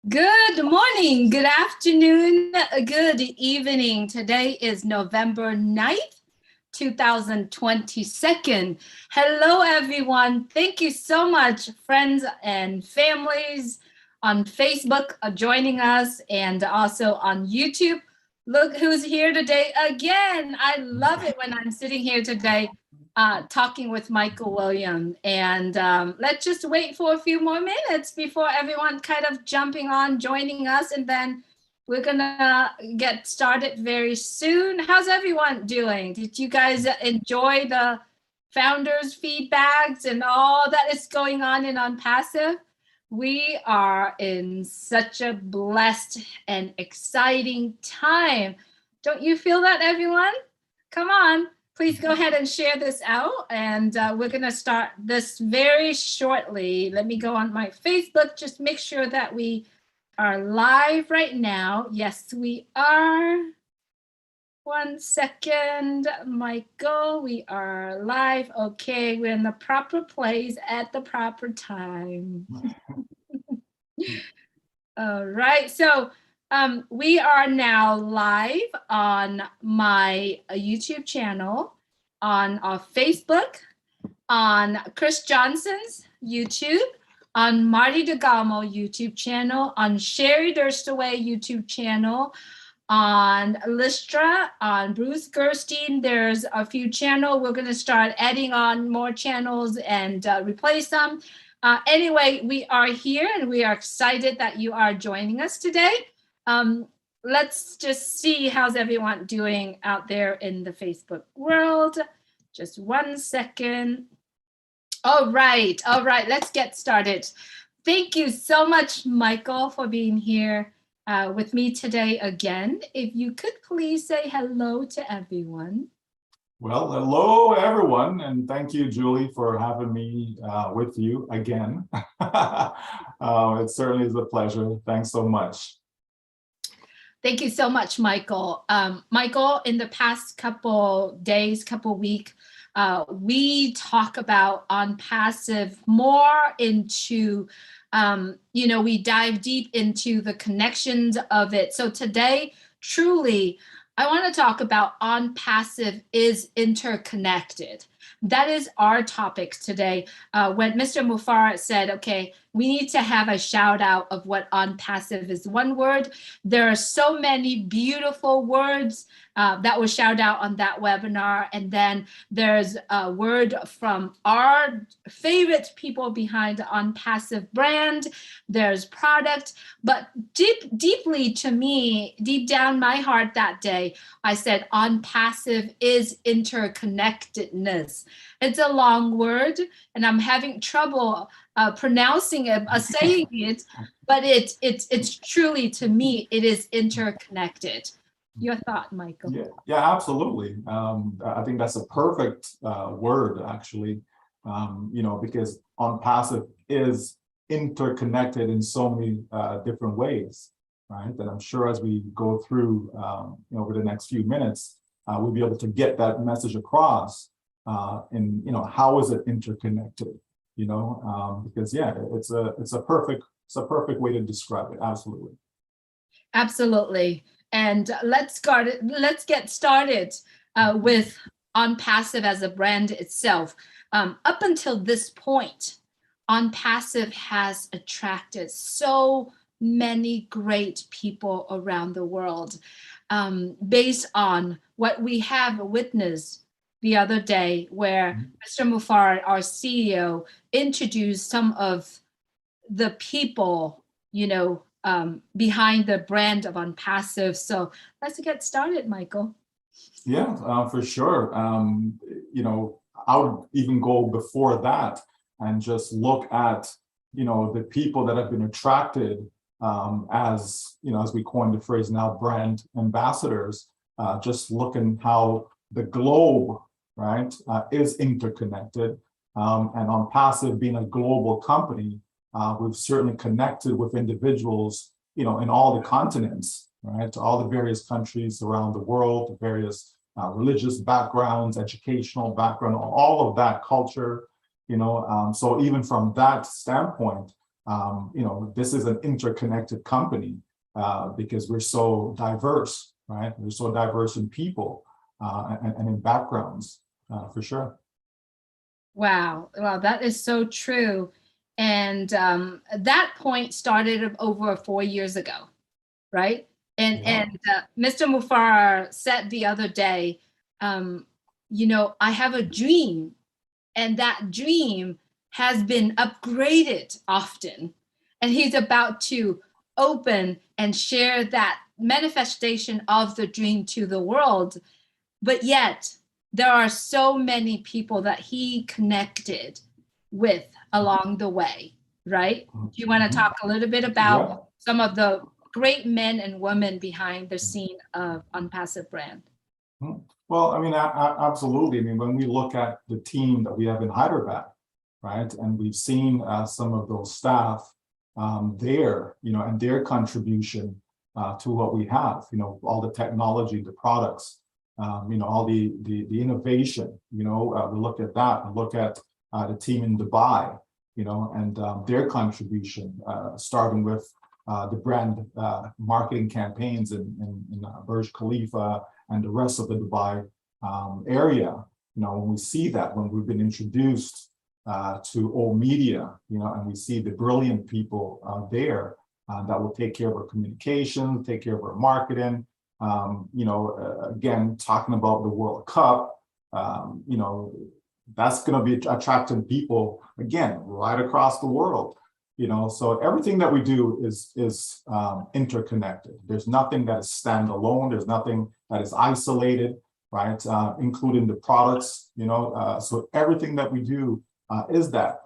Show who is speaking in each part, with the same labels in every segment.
Speaker 1: Good morning, good afternoon, good evening. Today is November 9th, 2022. Hello, everyone. Thank you so much, friends and families on Facebook joining us and also on YouTube. Look who's here today again. I love it when I'm sitting here today talking with Michael William. And let's just wait for a few more minutes before everyone kind of jumping on, joining us. And then we're gonna get started very soon. How's everyone doing? Did you guys enjoy the founders' feedbacks and all that is going on in ONPASSIVE? We are in such a blessed and exciting time. Don't you feel that, everyone? Come on. Please go ahead and share this out, and we're going to start this very shortly. Let me go on my Facebook, just make sure that we are live right now. Yes, we are. 1 second, Michael, we are live. Okay, we're in the proper place at the proper time. All right, so we are now live on my YouTube channel, on our Facebook, on Chris Johnson's YouTube, on Marty DeGalmo YouTube channel, on Sherry Durstaway YouTube channel, on Listra, on Bruce Gerstein. There's a few channels. We're going to start adding on more channels and replace them. Anyway, we are here and we are excited that you are joining us today. Let's just see how's everyone doing out there in the Facebook world. Just 1 second. All right, let's get started. Thank you so much, Michael, for being here with me today again. If you could please say hello to everyone.
Speaker 2: Well, hello, everyone, and thank you, Julie, for having me with you again. It certainly is a pleasure. Thanks so much.
Speaker 1: Thank you so much, Michael. Michael, in the past couple days, couple weeks, we talk about ONPASSIVE more into, we dive deep into the connections of it. So today, truly, I want to talk about ONPASSIVE is interconnected. That is our topic today. When Mr. Mufareh said, okay, we need to have a shout out of what ONPASSIVE is one word. There are so many beautiful words that was shout out on that webinar. And then there's a word from our favorite people behind the ONPASSIVE brand. There's product, but deeply to me, deep down my heart that day, I said ONPASSIVE is interconnectedness. It's a long word and I'm having trouble pronouncing it, saying it, but it's truly, to me, it is interconnected. Your thought, Michael?
Speaker 2: Yeah, absolutely. I think that's a perfect word, actually, because ONPASSIVE is interconnected in so many different ways, right? And I'm sure as we go through over the next few minutes, we'll be able to get that message across. And how is it interconnected? Because yeah, it's a perfect way to describe it.
Speaker 1: Absolutely. And let's get started with ONPASSIVE as a brand itself. Up until this point, ONPASSIVE has attracted so many great people around the world based on what we have witnessed the other day, where Mr. Mufareh, our CEO, introduced some of the people, behind the brand of ONPASSIVE. So let's get started, Michael.
Speaker 2: Yeah, for sure. I would even go before that and just look at, the people that have been attracted as we coined the phrase now, brand ambassadors, just looking how the globe, right, is interconnected. And ONPASSIVE being a global company, we've certainly connected with individuals, in all the continents, right, all the various countries around the world, the various religious backgrounds, educational background, all of that culture, so even from that standpoint, This is an interconnected company because we're so diverse, right? We're so diverse in people and in backgrounds, for sure.
Speaker 1: Wow. Well, that is so true. And that point started over 4 years ago, right? And Mr. Mufar said the other day, I have a dream, and that dream has been upgraded often. And he's about to open and share that manifestation of the dream to the world. But yet, there are so many people that he connected with along the way, right? Do you want to talk a little bit about some of the great men and women behind the scene of ONPASSIVE brand?
Speaker 2: Well, I mean, absolutely. I mean, when we look at the team that we have in Hyderabad, right, and we've seen some of those staff there, and their contribution to what we have, all the technology, the products, all the innovation, we look at that and look at the team in Dubai, and their contribution, starting with the brand marketing campaigns in Burj Khalifa and the rest of the Dubai area. When we see that, when we've been introduced to all media, and we see the brilliant people there that will take care of our communication, take care of our marketing, again, talking about the World Cup, that's going to be attracting people, again, right across the world. So everything that we do is interconnected. There's nothing that is standalone. There's nothing that is isolated, right? Including the products, so everything that we do is that,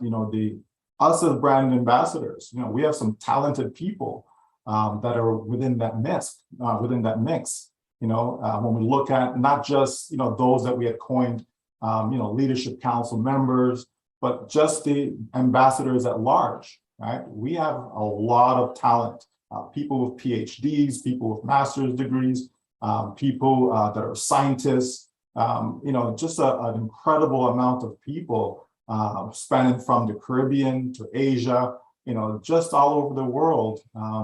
Speaker 2: us as brand ambassadors, we have some talented people that are within that mix, when we look at not just, those that we had coined, leadership council members, but just the ambassadors at large. Right? We have a lot of talent, people with PhDs, people with master's degrees, people that are scientists, just an incredible amount of people spanning from the Caribbean to Asia, just all over the world.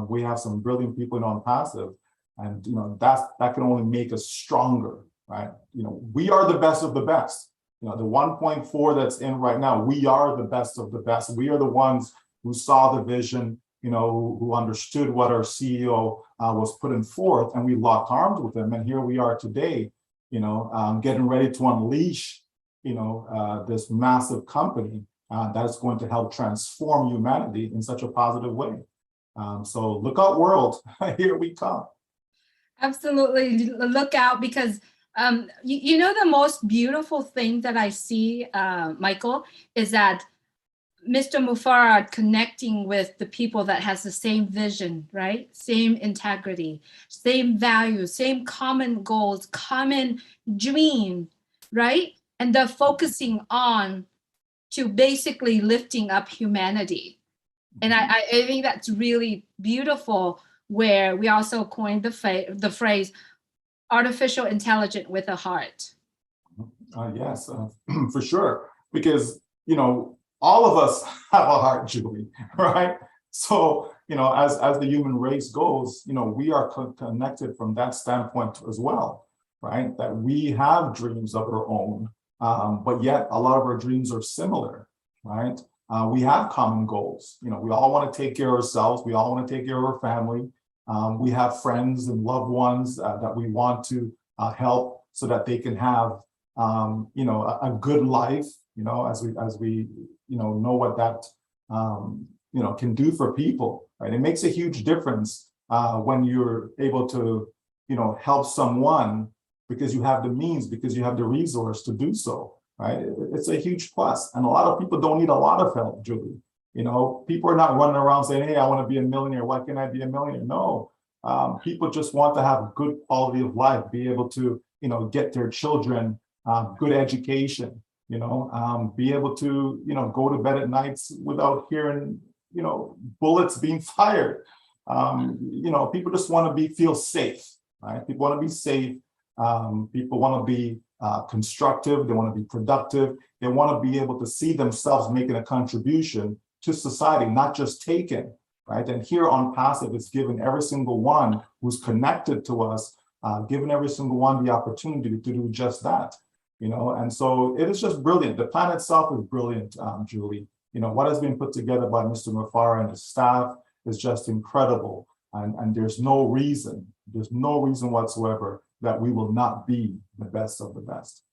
Speaker 2: We have some brilliant people in ONPASSIVE, and that can only make us stronger, right? We are the best of the best. The 1.4 that's in right now, we are the best of the best. We are the ones who saw the vision, who understood what our CEO was putting forth, and we locked arms with him. And here we are today, getting ready to unleash, this massive company that is going to help transform humanity in such a positive way. So look out, world, here we come.
Speaker 1: Absolutely, look out, because the most beautiful thing that I see, Michael, is that Mr. Mufar connecting with the people that has the same vision, right? Same integrity, same values, same common goals, common dream, right? And they're focusing on to basically lifting up humanity. And I think that's really beautiful, where we also coined the phrase artificial intelligence with a heart.
Speaker 2: Yes, for sure. Because, all of us have a heart, Julie, right? So, as the human race goes, we are connected from that standpoint as well, right? That we have dreams of our own, but yet a lot of our dreams are similar, right? We have common goals. We all want to take care of ourselves. We all want to take care of our family. We have friends and loved ones that we want to help so that they can have, a good life, as we know what that, can do for people, right? It makes a huge difference when you're able to, help someone because you have the means, because you have the resource to do so, right? It's a huge plus. And a lot of people don't need a lot of help, Julie. People are not running around saying, hey, I want to be a millionaire. Why can't I be a millionaire? No, people just want to have a good quality of life, be able to, get their children good education, be able to, go to bed at nights without hearing, bullets being fired. People just want to feel safe, right? People want to be safe. People want to be constructive. They want to be productive. They want to be able to see themselves making a contribution to society, not just taken, right? And here on Passive, it's given every single one who's connected to us, given every single one the opportunity to do just that, you know? And so it is just brilliant. The plan itself is brilliant, Julie. You know, what has been put together by Mr. Mufara and his staff is just incredible. And there's no reason whatsoever that we will not be the best of the best.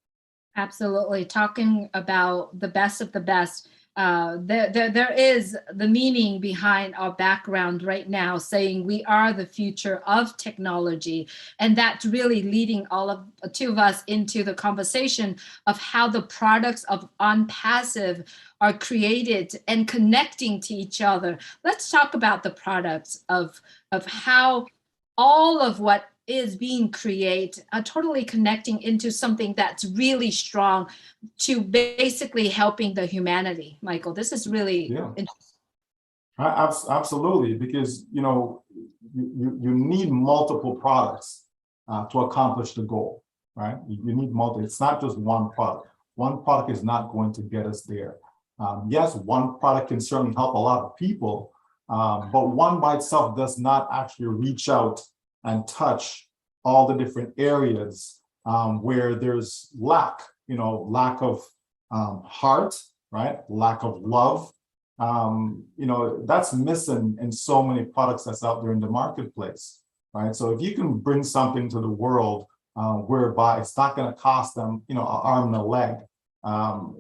Speaker 1: Absolutely. Talking about the best of the best, there is the meaning behind our background right now, saying we are the future of technology. And that's really leading all of two of us into the conversation of how the products of ONPASSIVE are created and connecting to each other. Let's talk about the products of how all of what is being created, totally connecting into something that's really strong to basically helping the humanity. Michael, this is really interesting.
Speaker 2: Absolutely, because you know you need multiple products to accomplish the goal, right? You need multiple. It's not just one product. One product is not going to get us there. Yes, one product can certainly help a lot of people, but one by itself does not actually reach out and touch all the different areas where there's lack, you know, lack of heart, right? Lack of love. You know, that's missing in so many products that's out there in the marketplace, right? So if you can bring something to the world whereby it's not going to cost them, you know, an arm and a leg,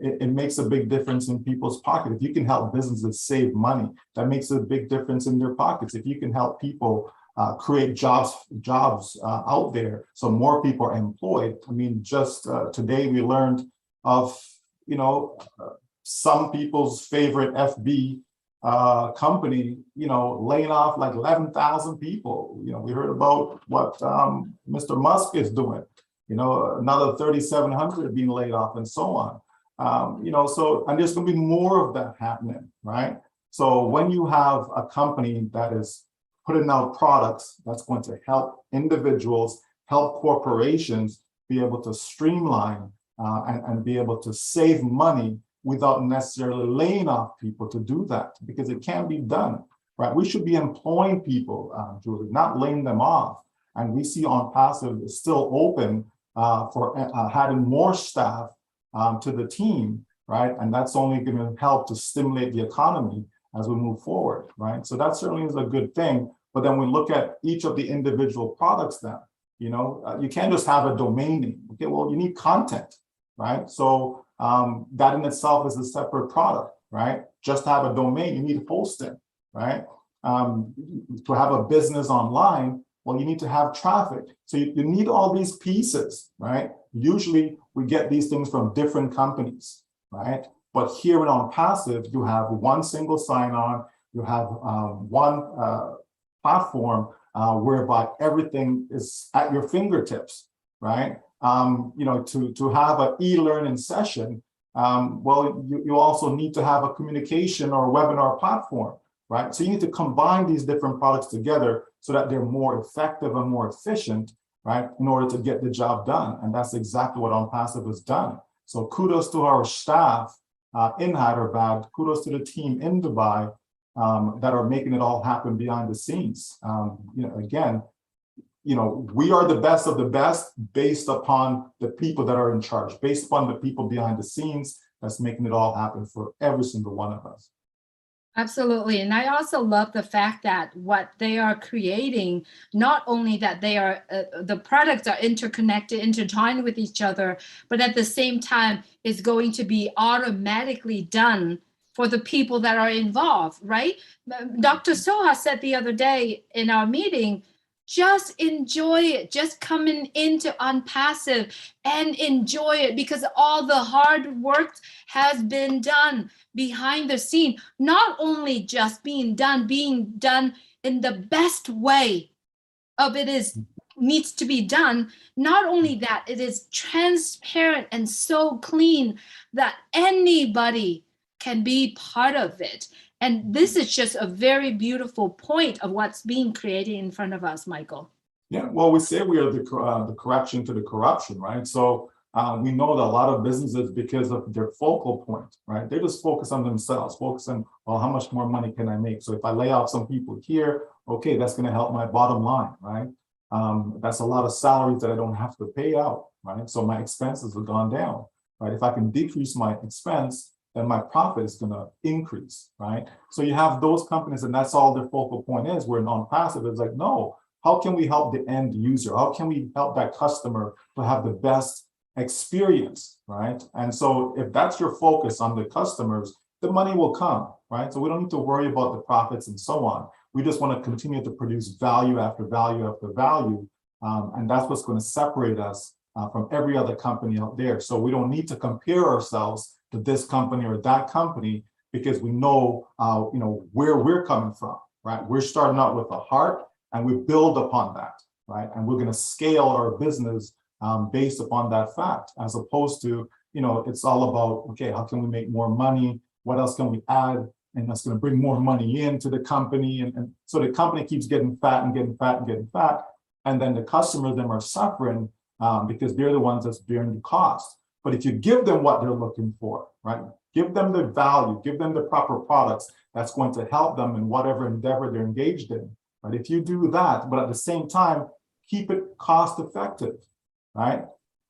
Speaker 2: it makes a big difference in people's pocket. If you can help businesses save money, that makes a big difference in their pockets. If you can help people create jobs out there, so more people are employed. I mean, just today we learned of, you know, some people's favorite FB company, you know, laying off like 11,000 people. You know, we heard about what Mr. Musk is doing. You know, another 3,700 being laid off, and so on. You know, so, and there's going to be more of that happening, right? So when you have a company that is putting out products that's going to help individuals, help corporations be able to streamline and be able to save money without necessarily laying off people to do that, because it can be done, right? We should be employing people, Julie, not laying them off. And we see ONPASSIVE is still open for adding more staff to the team, right? And that's only going to help to stimulate the economy as we move forward, right? So that certainly is a good thing. But then we look at each of the individual products then, you know, you can't just have a domain name. Okay, well, you need content, right? So that in itself is a separate product, right? Just to have a domain, you need hosting, right? To have a business online, well, you need to have traffic. So you need all these pieces, right? Usually we get these things from different companies, right? But here in ONPASSIVE, you have one single sign-on, you have one platform whereby everything is at your fingertips, right? You know, to have an e-learning session, well, you also need to have a communication or a webinar platform, right? So you need to combine these different products together so that they're more effective and more efficient, right, in order to get the job done. And that's exactly what ONPASSIVE has done. So kudos to our staff in Hyderabad, kudos to the team in Dubai that are making it all happen behind the scenes. You know, again, you know, we are the best of the best based upon the people that are in charge, based upon the people behind the scenes that's making it all happen for every single one of us.
Speaker 1: Absolutely. And I also love the fact that what they are creating, not only that they are, the products are interconnected, intertwined with each other, but at the same time is going to be automatically done for the people that are involved, right? Dr. Soha said the other day in our meeting, just enjoy it, just coming into ONPASSIVE and enjoy it, because all the hard work has been done behind the scene, not only just being done in the best way of it is needs to be done. Not only that, it is transparent and so clean that anybody can be part of it. And this is just a very beautiful point of what's being created in front of us, Michael.
Speaker 2: Yeah, well, we say we are the correction to the corruption, right? So We know that a lot of businesses, because of their focal point, right? They just focus on themselves, focus on, well, how much more money can I make? So if I lay off some people here, okay, that's going to help my bottom line, right? That's a lot of salaries that I don't have to pay out, right? So my expenses have gone down, right? If I can decrease my expense, then my profit is going to increase, right? So you have those companies, and that's all their focal point is. Where non-passive is like, no, how can we help the end user? How can we help that customer to have the best experience, right? And so if that's your focus on the customers, the money will come, right? So we don't need to worry about the profits and so on. We just want to continue to produce value after value after value. And that's what's going to separate us from every other company out there. So we don't need to compare ourselves to this company or that company, because we know, where we're coming from, right? We're starting out with a heart, and we build upon that, right? And we're going to scale our business based upon that fact, as opposed to, it's all about, okay, how can we make more money? What else can we add? And that's going to bring more money into the company. And so the company keeps getting fat and getting fat and getting fat. And then the customers, them are suffering because they're the ones that's bearing the cost. But if you give them what they're looking for, right? Give them the value, give them the proper products that's going to help them in whatever endeavor they're engaged in. But if you do that, but at the same time, keep it cost effective, right?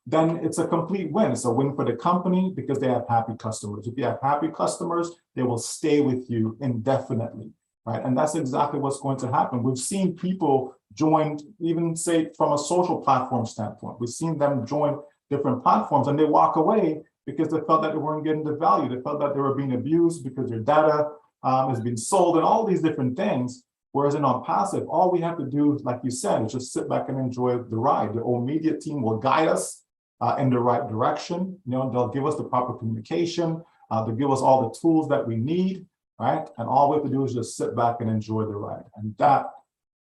Speaker 2: Then it's a complete win. It's a win for the company because they have happy customers. If you have happy customers, they will stay with you indefinitely, right? And that's exactly what's going to happen. We've seen people join, even say from a social platform standpoint, we've seen them join different platforms and they walk away because they felt that they weren't getting the value. They felt that they were being abused because their data is being sold and all these different things. Whereas in ONPASSIVE, all we have to do, like you said, is just sit back and enjoy the ride. The whole media team will guide us in the right direction. They'll give us the proper communication. They'll give us all the tools that we need, right? And all we have to do is just sit back and enjoy the ride. And that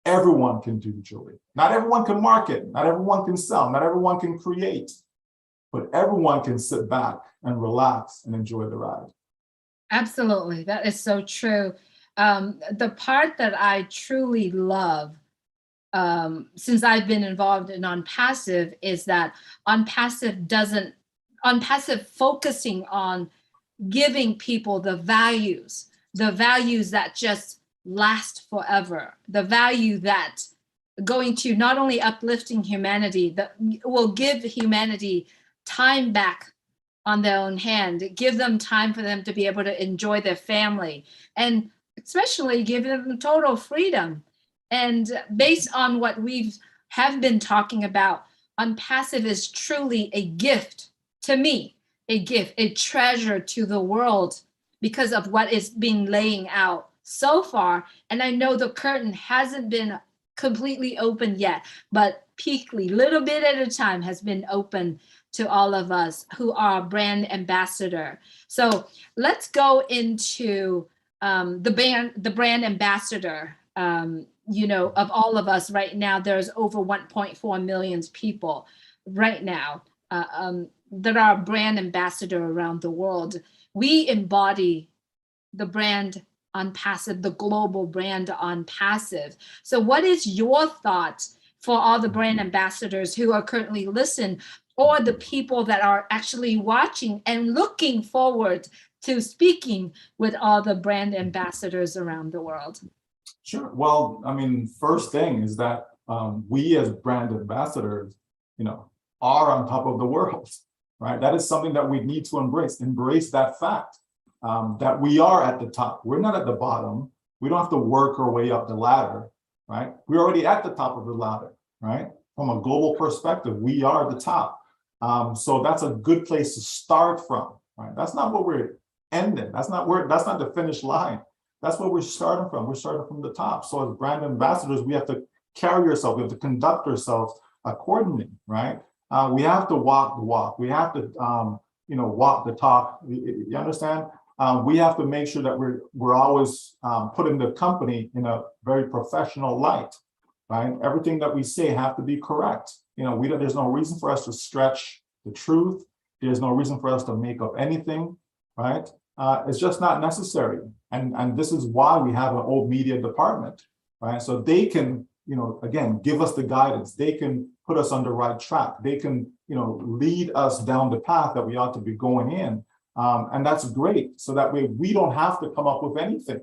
Speaker 2: everyone can do, Julie. Not everyone can market. Not everyone can sell. Not everyone can create. But everyone can sit back and relax and enjoy the ride.
Speaker 1: Absolutely. That is so true. The part that I truly love, since I've been involved in ONPASSIVE, is that ONPASSIVE focusing on giving people the values that just last forever, the value that going to not only uplifting humanity, that will give humanity time back on their own hand, give them time for them to be able to enjoy their family, and especially give them total freedom. And based on what have been talking about, ONPASSIVE is truly a gift to me, a gift, a treasure to the world because of what is being laying out so far. And I know the curtain hasn't been completely open yet, but peakly, little bit at a time, has been open to all of us who are brand ambassador. So let's go into the brand ambassador. Of all of us right now, there's over 1.4 million people right now that are brand ambassador around the world. We embody the brand ONPASSIVE, the global brand ONPASSIVE. So what is your thoughts for all the brand ambassadors who are currently listening, or the people that are actually watching and looking forward to speaking with all the brand ambassadors around the world?
Speaker 2: Sure. Well, I mean, first thing is that we as brand ambassadors, are on top of the world, right? That is something that we need to embrace that fact that we are at the top. We're not at the bottom. We don't have to work our way up the ladder, right? We're already at the top of the ladder, right? From a global perspective, we are the top. So that's a good place to start from, right? That's not what we're ending. That's not the finish line. That's where we're starting from. We're starting from the top. So as brand ambassadors, we have to carry ourselves. We have to conduct ourselves accordingly, right? We have to walk the walk. We have to, walk the talk. You understand? We have to make sure that we're always putting the company in a very professional light, right? Everything that we say have to be correct. There's no reason for us to stretch the truth. There's no reason for us to make up anything, right? It's just not necessary. And this is why we have an old media department, right? So they can, again, give us the guidance. They can put us on the right track. They can, lead us down the path that we ought to be going in. And that's great. So that way we don't have to come up with anything,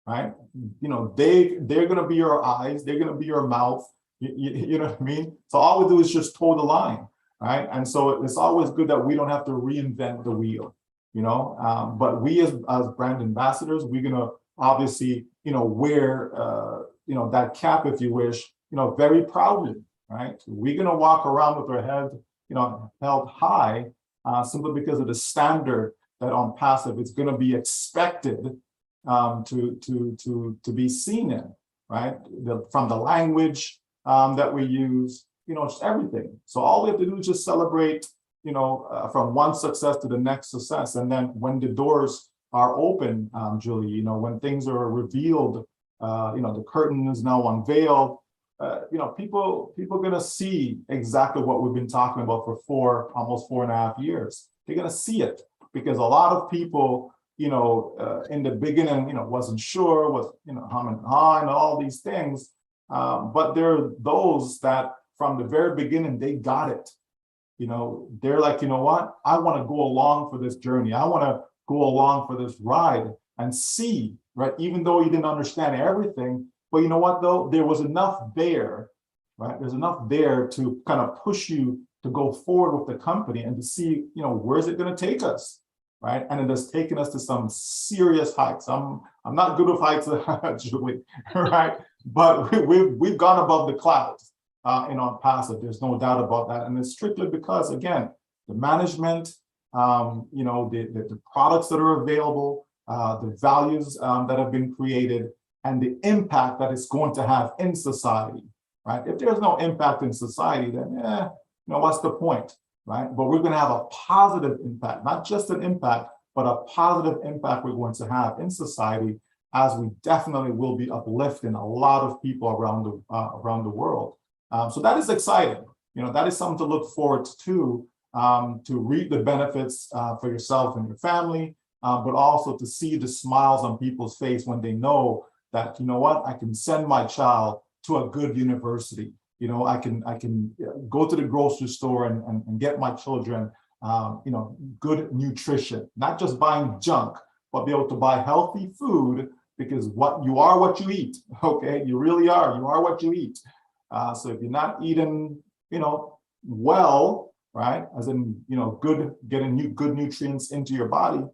Speaker 2: right? They're going to be your eyes. They're going to be your mouth. You know what I mean? So all we do is just toe the line, right? And so it's always good that we don't have to reinvent the wheel, but we as brand ambassadors, we're going to obviously, wear, that cap, if you wish, very proudly, right? We're going to walk around with our head, held high, simply because of the standard that ONPASSIVE is going to be expected to be seen in, right? From the language that we use, just everything. So all we have to do is just celebrate, from one success to the next success. And then when the doors are open, Julie, when things are revealed, the curtain is now unveiled, people are going to see exactly what we've been talking about for almost 4.5 years. They're going to see it because a lot of people, in the beginning, wasn't sure, was, humming and hawing, all these things. But there are those that from the very beginning, they got it. They're like, what? I want to go along for this journey. I want to go along for this ride and see, right? Even though you didn't understand everything, but you know what though? There was enough there, right? There's enough there to kind of push you to go forward with the company and to see, where's it going to take us, right? And it has taken us to some serious heights. I'm not good with heights, Julie, right? But we've gone above the clouds in ONPASSIVE. There's no doubt about that, and it's strictly because, again, the management, the products that are available, the values that have been created, and the impact that it's going to have in society, right? If there's no impact in society, then what's the point, right? But we're going to have a positive impact, not just an impact, but a positive impact we're going to have in society, as we definitely will be uplifting a lot of people around the world. So that is exciting. That is something to look forward to reap the benefits for yourself and your family, but also to see the smiles on people's face when they know that, I can send my child to a good university. I can go to the grocery store and get my children, good nutrition, not just buying junk, but be able to buy healthy food, because you are what you eat. Okay, you really are. You are what you eat. So if you're not eating, well, right, as in, getting good nutrients into your body,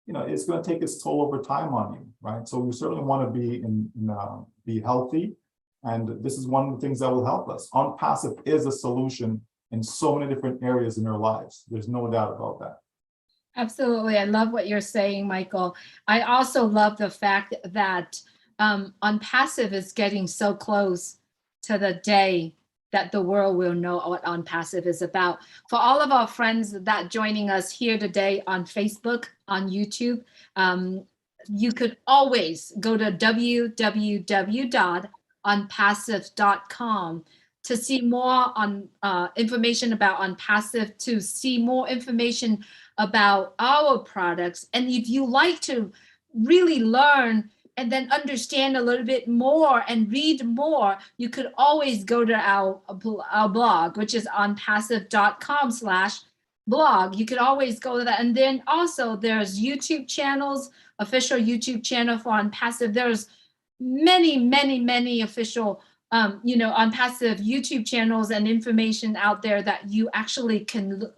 Speaker 2: it's going to take its toll over time on you, right? So we certainly want to be healthy. And this is one of the things that will help us. ONPASSIVE is a solution in so many different areas in our lives. There's no doubt about that.
Speaker 1: Absolutely. I love what you're saying, Michael. I also love the fact that ONPASSIVE is getting so close to the day that the world will know what ONPASSIVE is about. For all of our friends that joining us here today on Facebook, on YouTube, you could always go to www.onpassive.com to see more on information about ONPASSIVE, to see more information about our products. And if you like to really learn and then understand a little bit more and read more, you could always go to our blog, which is onpassive.com/blog. You could always go to that. And then also there's YouTube channels, official YouTube channel for ONPASSIVE. There's many official, ONPASSIVE YouTube channels and information out there that you actually can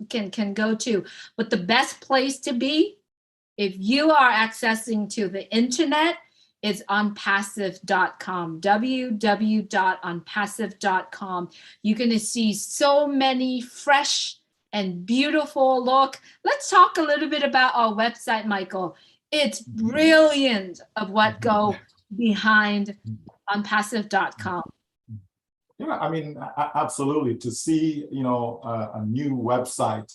Speaker 1: go to. But the best place to be, if you are accessing to the internet, is onpassive.com, www.onpassive.com. You're going to see so many fresh and beautiful look. Let's talk a little bit about our website, Michael. It's brilliant of what go behind onpassive.com.
Speaker 2: Yeah, I mean, absolutely. To see, a new website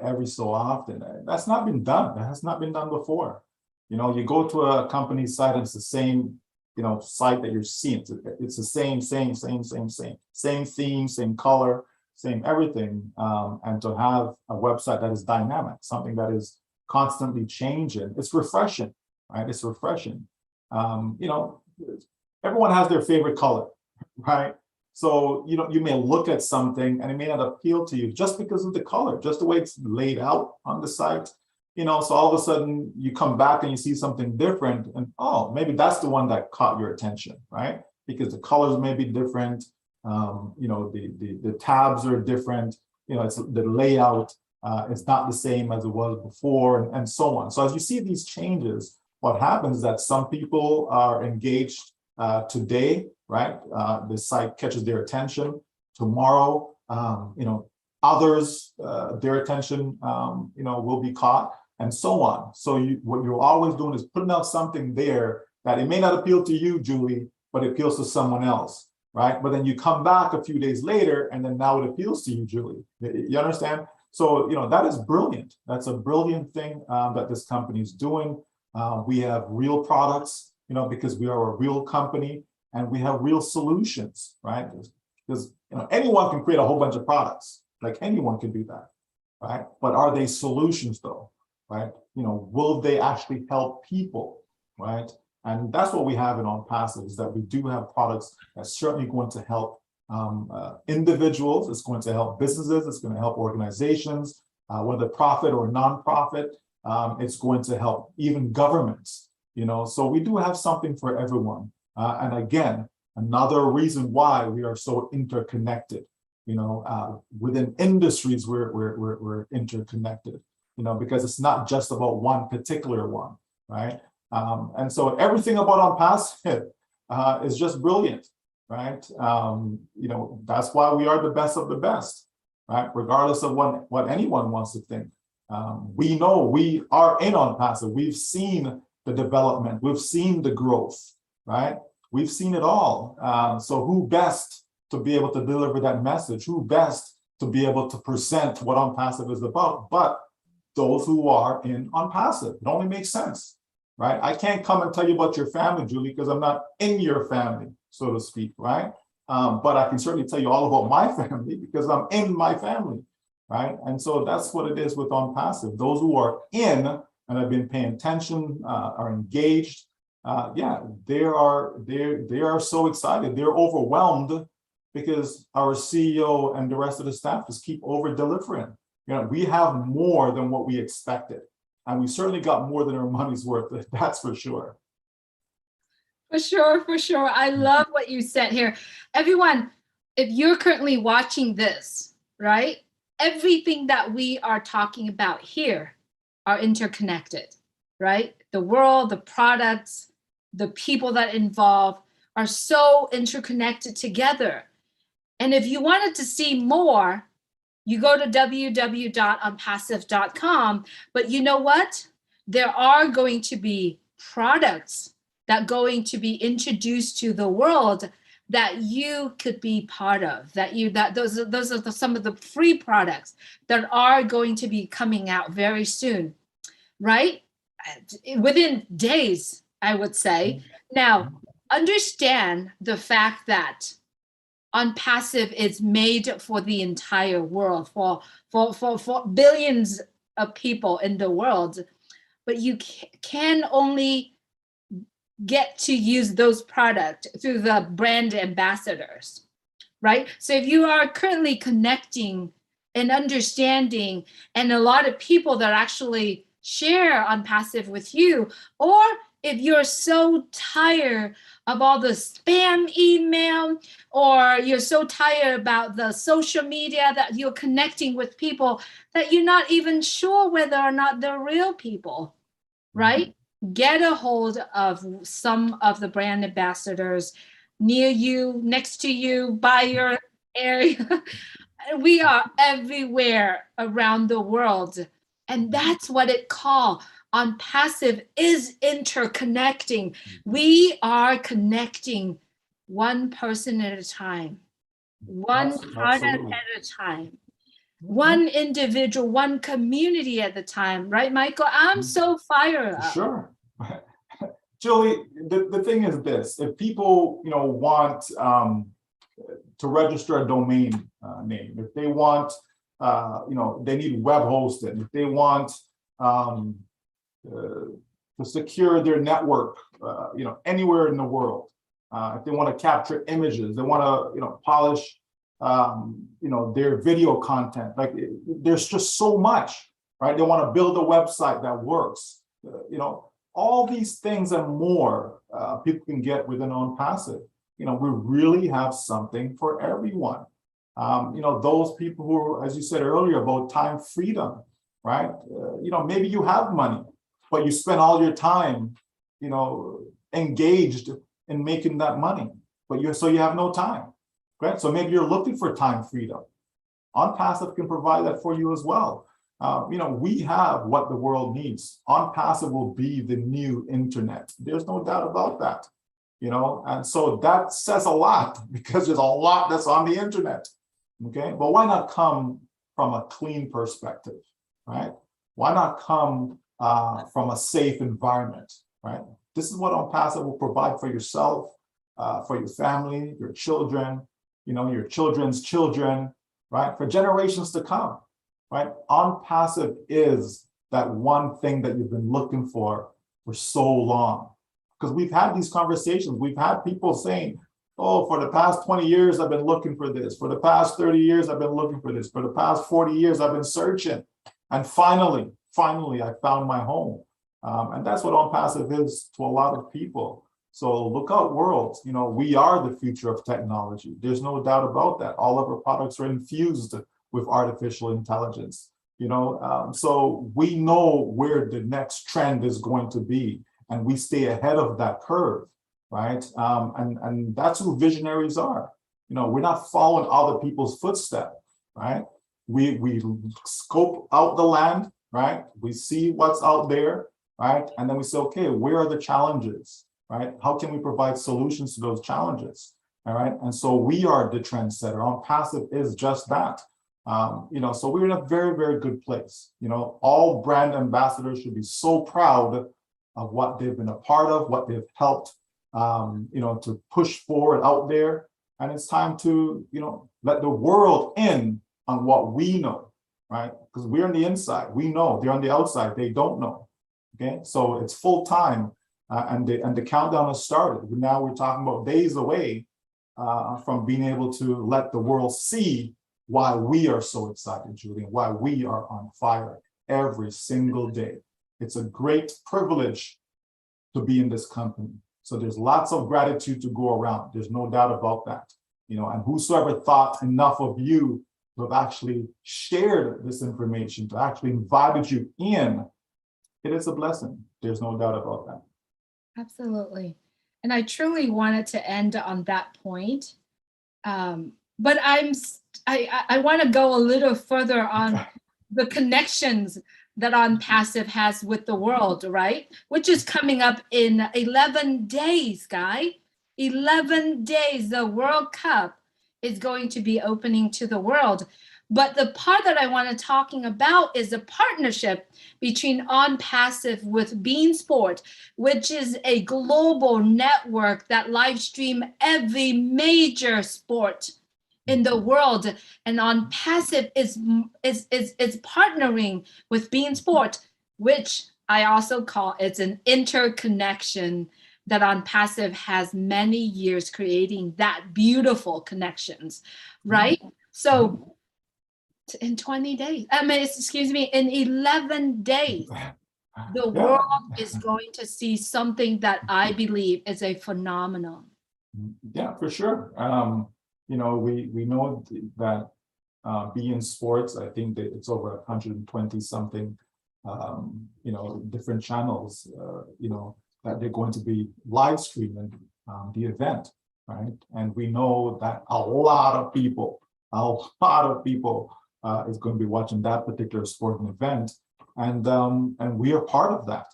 Speaker 2: every so often, that's not been done. That has not been done before. You go to a company's site and it's the same, site that you're seeing. It's the same theme, same color, same everything. And to have a website that is dynamic, something that is constantly changing, it's refreshing, right? It's refreshing. Everyone has their favorite color, right? So, you may look at something and it may not appeal to you just because of the color, just the way it's laid out on the site. So all of a sudden you come back and you see something different and, oh, maybe that's the one that caught your attention, right? Because the colors may be different. The tabs are different. It's the layout. It's not the same as it was before, and so on. So as you see these changes, what happens is that some people are engaged today, right? The site catches their attention. Tomorrow, others, their attention, will be caught, and so on. So what you're always doing is putting out something there that it may not appeal to you, Julie, but it appeals to someone else, right? But then you come back a few days later, and then now it appeals to you, Julie. You understand? So, that is brilliant. That's a brilliant thing that this company is doing. We have real products, because we are a real company, and we have real solutions, right? Because anyone can create a whole bunch of products, like anyone can do that, right? But are they solutions though, right? Will they actually help people, right? And that's what we have in ONPASSIVE, is that we do have products that's certainly going to help individuals. It's going to help businesses. It's going to help organizations, whether profit or nonprofit. It's going to help even governments. So we do have something for everyone. And again, another reason why we are so interconnected. Within industries, we're interconnected. Because it's not just about one particular one, right? And so everything about ONPASSIVE is just brilliant. Right? That's why we are the best of the best, right? Regardless of what anyone wants to think. We know we are in ONPASSIVE. We've seen the development. We've seen the growth, right? We've seen it all. So who best to be able to deliver that message? Who best to be able to present what ONPASSIVE is about? But those who are in ONPASSIVE. It only makes sense, right? I can't come and tell you about your family, Julie, because I'm not in your family, so to speak, right? But I can certainly tell you all about my family because I'm in my family, right? And so that's what it is with ONPASSIVE. Those who are in and have been paying attention, are engaged, they are so excited. They're overwhelmed because our CEO and the rest of the staff just keep over delivering. We have more than what we expected, and we certainly got more than our money's worth. That's for sure.
Speaker 1: For sure, for sure. I love what you said here. Everyone, if you're currently watching this, right? Everything that we are talking about here are interconnected, right? The world, the products, the people that involve are so interconnected together. And if you wanted to see more, you go to www.onpassive.com. But you know what? There are going to be products that are going to be introduced to the world that you could be part of, those are some of the free products that are going to be coming out very soon, right? Within days, I would say. Now, understand the fact that ONPASSIVE is made for the entire world, for billions of people in the world, but you can only get to use those products through the brand ambassadors, right? So if you are currently connecting and understanding, and a lot of people that actually share ONPASSIVE with you, or if you're so tired of all the spam email, or you're so tired about the social media that you're connecting with people that you're not even sure whether or not they're real people, right? Get a hold of some of the brand ambassadors near you, next to you, by your area. We are everywhere around the world. And that's what it called. ONPASSIVE is interconnecting. We are connecting one person at a time, one product at a time, one individual, one community at a time, right, Michael? I'm so fired up.
Speaker 2: Sure. Julie, the thing is this: if people, want to register a domain name, if they want, they need web hosting, if they want to secure their network, anywhere in the world, if they want to capture images, they want to, polish, their video content. Like there's just so much, right? They want to build a website that works. All these things and more people can get within ONPASSIVE. We really have something for everyone. Those people who, as you said earlier, about time freedom, right? Maybe you have money, but you spend all your time, engaged in making that money, but you have no time, right? So maybe you're looking for time freedom. ONPASSIVE can provide that for you as well. We have what the world needs. ONPASSIVE will be the new internet. There's no doubt about that. And so that says a lot because there's a lot that's on the internet. Okay, but why not come from a clean perspective, right? Why not come from a safe environment, right? This is what ONPASSIVE will provide for yourself, for your family, your children, your children's children, right? For generations to come, right? ONPASSIVE is that one thing that you've been looking for so long. Because we've had these conversations. We've had people saying, oh, for the past 20 years, I've been looking for this. For the past 30 years, I've been looking for this. For the past 40 years, I've been searching. And finally, I found my home. And that's what ONPASSIVE is to a lot of people. So look out, world. We are the future of technology. There's no doubt about that. All of our products are infused with artificial intelligence. So we know where the next trend is going to be. And we stay ahead of that curve, right? And that's who visionaries are. We're not following other people's footsteps, right? We scope out the land, right? We see what's out there, right? And then we say, okay, where are the challenges, right? How can we provide solutions to those challenges, all right? And so we are the trendsetter. ONPASSIVE is just that. So we're in a very, very good place. All brand ambassadors should be so proud of what they've been a part of, what they've helped, to push forward out there. And it's time to, let the world in on what we know, right? Because we're on the inside, we know. They're on the outside, they don't know. Okay, so it's full time, and the countdown has started. Now we're talking about days away from being able to let the world see why we are so excited, Julian, why we are on fire every single day. It's a great privilege to be in this company. So there's lots of gratitude to go around. There's no doubt about that. And whosoever thought enough of you to have actually shared this information, to actually invited you in, it is a blessing. There's no doubt about that.
Speaker 1: Absolutely. And I truly wanted to end on that point. But I want to go a little further on the connections that ONPASSIVE has with the world, right? Which is coming up in 11 days, guy. 11 days, the World Cup is going to be opening to the world. But the part that I want to talking about is a partnership between ONPASSIVE with beansport, which is a global network that live stream every major sport in the world. And ONPASSIVE is partnering with beansport, which I also call it's an interconnection that ONPASSIVE has many years creating that beautiful connections, right? So in 20 days, in 11 days, the world is going to see something that I believe is a phenomenon.
Speaker 2: Yeah, for sure. We know that beIN Sports, I think that it's over 120 something, different channels, that they're going to be live streaming the event, right? And we know that a lot of people is going to be watching that particular sporting event, and we are part of that,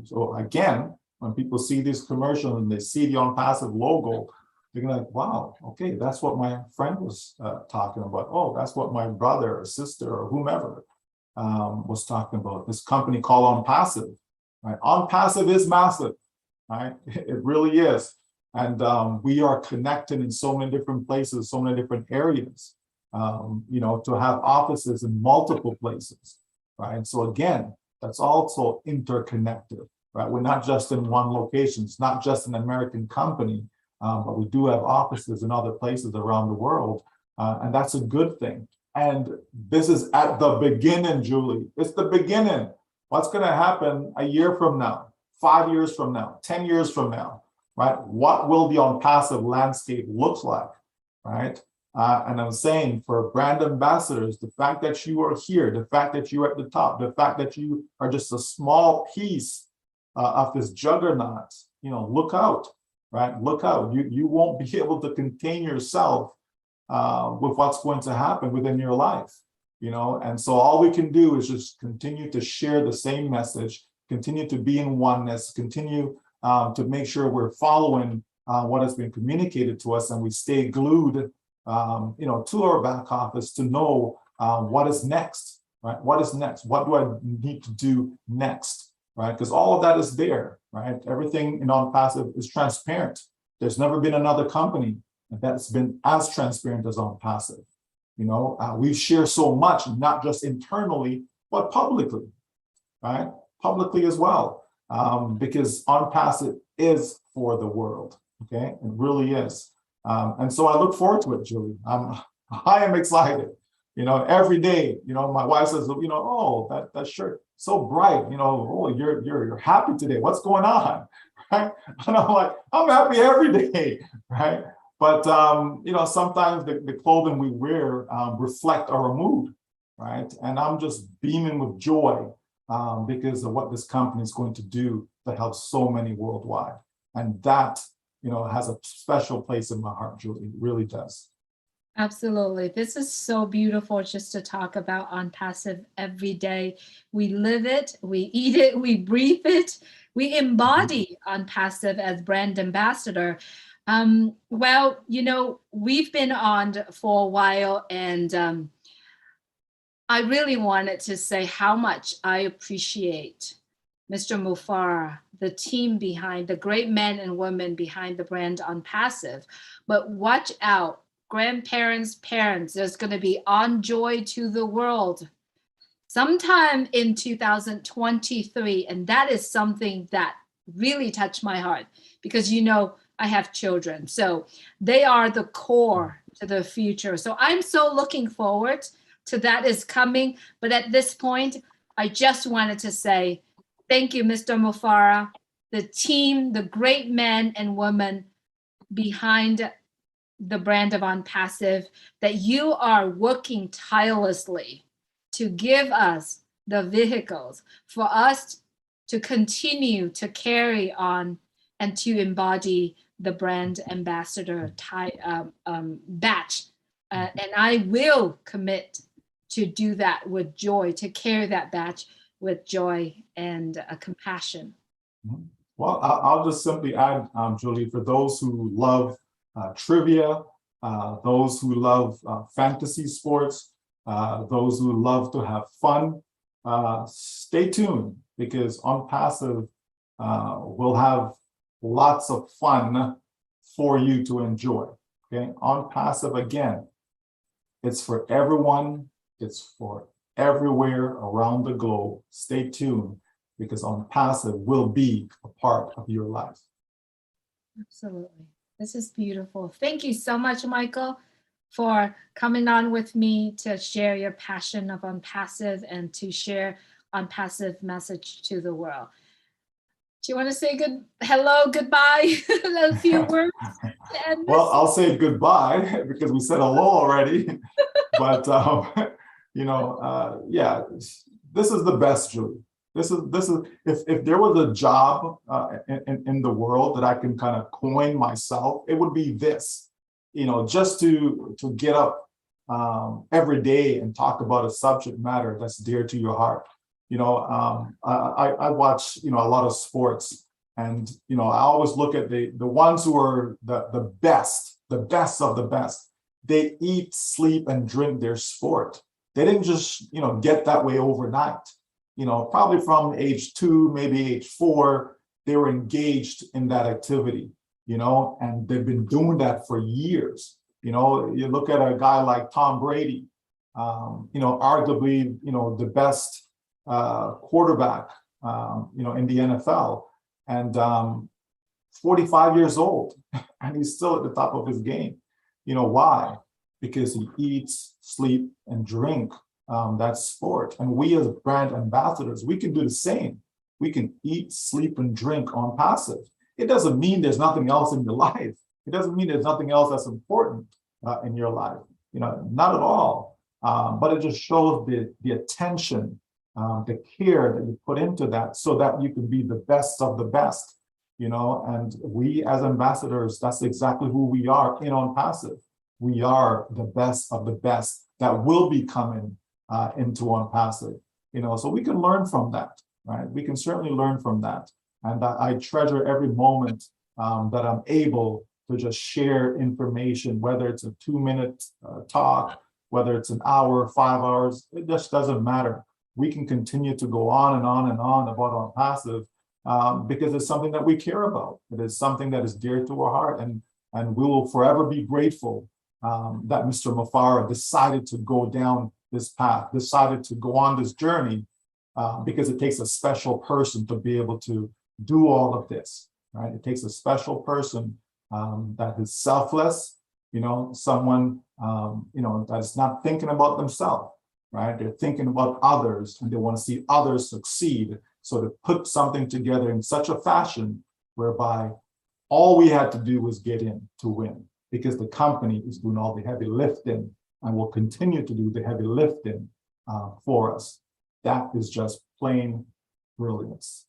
Speaker 2: So again, when people see this commercial and they see the ONPASSIVE logo, they're like, wow, okay, that's what my friend was talking about. Oh, that's what my brother or sister or whomever was talking about. This company called ONPASSIVE, right? ONPASSIVE is massive, right? It really is. And we are connected in so many different places, so many different areas, to have offices in multiple places, right? So again, that's also interconnected, right? We're not just in one location. It's not just an American company. but we do have offices in other places around the world, and that's a good thing. And this is at the beginning, Julie. It's the beginning. What's going to happen a year from now, 5 years from now, 10 years from now, right? What will the ONPASSIVE landscape look like, right? And I'm saying for brand ambassadors, the fact that you are here, the fact that you're at the top, the fact that you are just a small piece of this juggernaut, look out, right? Look out. You won't be able to contain yourself with what's going to happen within your life, and so all we can do is just continue to share the same message, continue to be in oneness, continue to make sure we're following what has been communicated to us, and we stay glued to our back office to know what is next, right? What is next? What do I need to do next, right? Because all of that is there, right? Everything in ONPASSIVE is transparent. There's never been another company that's been as transparent as ONPASSIVE. We share so much, not just internally, but publicly, right? Publicly as well, because ONPASSIVE is for the world, okay? It really is. And so I look forward to it, Julie. I am excited, every day, my wife says, oh, that shirt, so bright, oh, you're happy today. What's going on, right? And I'm like, I'm happy every day, right? But, sometimes the clothing we wear reflect our mood, right? And I'm just beaming with joy because of what this company is going to do to help so many worldwide. And that, has a special place in my heart, Julie. It really does.
Speaker 1: Absolutely. This is so beautiful just to talk about ONPASSIVE every day. We live it, we eat it, we breathe it, we embody ONPASSIVE as brand ambassador. Well, we've been on for a while, and I really wanted to say how much I appreciate Mr. Mufara, the team behind, the great men and women behind the brand ONPASSIVE. But watch out, grandparents, parents, there's going to be On Joy to the World sometime in 2023. And that is something that really touched my heart because, I have children. So they are the core to the future. So I'm so looking forward to that is coming. But at this point, I just wanted to say, thank you, Mr. Mufara, the team, the great men and women behind the brand of ONPASSIVE, that you are working tirelessly to give us the vehicles for us to continue to carry on and to embody the brand ambassador batch. And I will commit to do that with joy, to carry that batch with joy and compassion.
Speaker 2: Well, I'll just simply add, Julie, for those who love trivia, those who love fantasy sports, those who love to have fun, stay tuned because ONPASSIVE will have lots of fun for you to enjoy. Okay, ONPASSIVE, again, it's for everyone, it's for everywhere around the globe. Stay tuned because ONPASSIVE will be a part of your life.
Speaker 1: Absolutely. This is beautiful. Thank you so much, Michael, for coming on with me to share your passion of ONPASSIVE and to share ONPASSIVE message to the world. Do you want to say hello, goodbye, a few words?
Speaker 2: Well, I'll say goodbye because we said hello already. But yeah, this is the best, Julie. This is if there was a job in the world that I can kind of coin myself, it would be this. Just to get up every day and talk about a subject matter that's dear to your heart. I watch a lot of sports, and I always look at the ones who are the best of the best. They eat, sleep, and drink their sport. They didn't just get that way overnight. Probably from age 2, maybe age 4, they were engaged in that activity. And they've been doing that for years. You look at a guy like Tom Brady, arguably the best quarterback, in the NFL. And 45 years old, and he's still at the top of his game. You know why? Because he eats, sleep, and drink that sport. And we as brand ambassadors, we can do the same. We can eat, sleep, and drink on passive. It doesn't mean there's nothing else in your life. It doesn't mean there's nothing else that's important in your life. You know, not at all. But it just shows the attention, the care that you put into that, so that you can be the best of the best. You know, and we as ambassadors, that's exactly who we are in ONPASSIVE. We are the best of the best that will be coming into ONPASSIVE. You know, so we can learn from that, right? We can certainly learn from that. And I treasure every moment that I'm able to just share information, whether it's a 2-minute talk, whether it's an hour, 5 hours, it just doesn't matter. We can continue to go on and on and on about ONPASSIVE because it's something that we care about. It is something that is dear to our heart, and we will forever be grateful that Mr. Mufara decided to go down this path, decided to go on this journey, because it takes a special person to be able to do all of this, right? It takes a special person that is selfless, you know, someone, you know, that's not thinking about themselves, right? They're thinking about others, and they want to see others succeed. So to put something together in such a fashion whereby all we had to do was get in to win, because the company is doing all the heavy lifting and will continue to do the heavy lifting for us. That is just plain brilliance.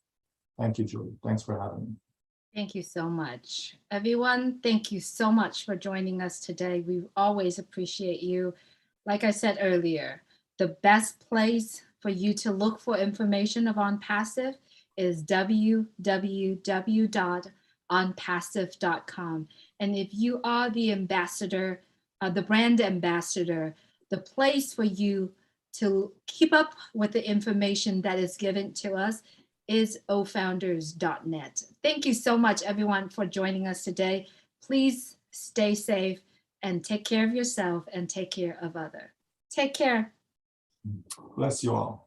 Speaker 2: Thank you, Julie. Thanks for having me.
Speaker 1: Thank you so much. Everyone, thank you so much for joining us today. We always appreciate you. Like I said earlier, the best place for you to look for information of ONPASSIVE is www.onpassive.com. And if you are the ambassador, the brand ambassador, the place for you to keep up with the information that is given to us is ofounders.net. Thank you so much, everyone, for joining us today. Please stay safe and take care of yourself and take care of others. Take care.
Speaker 2: Bless you all.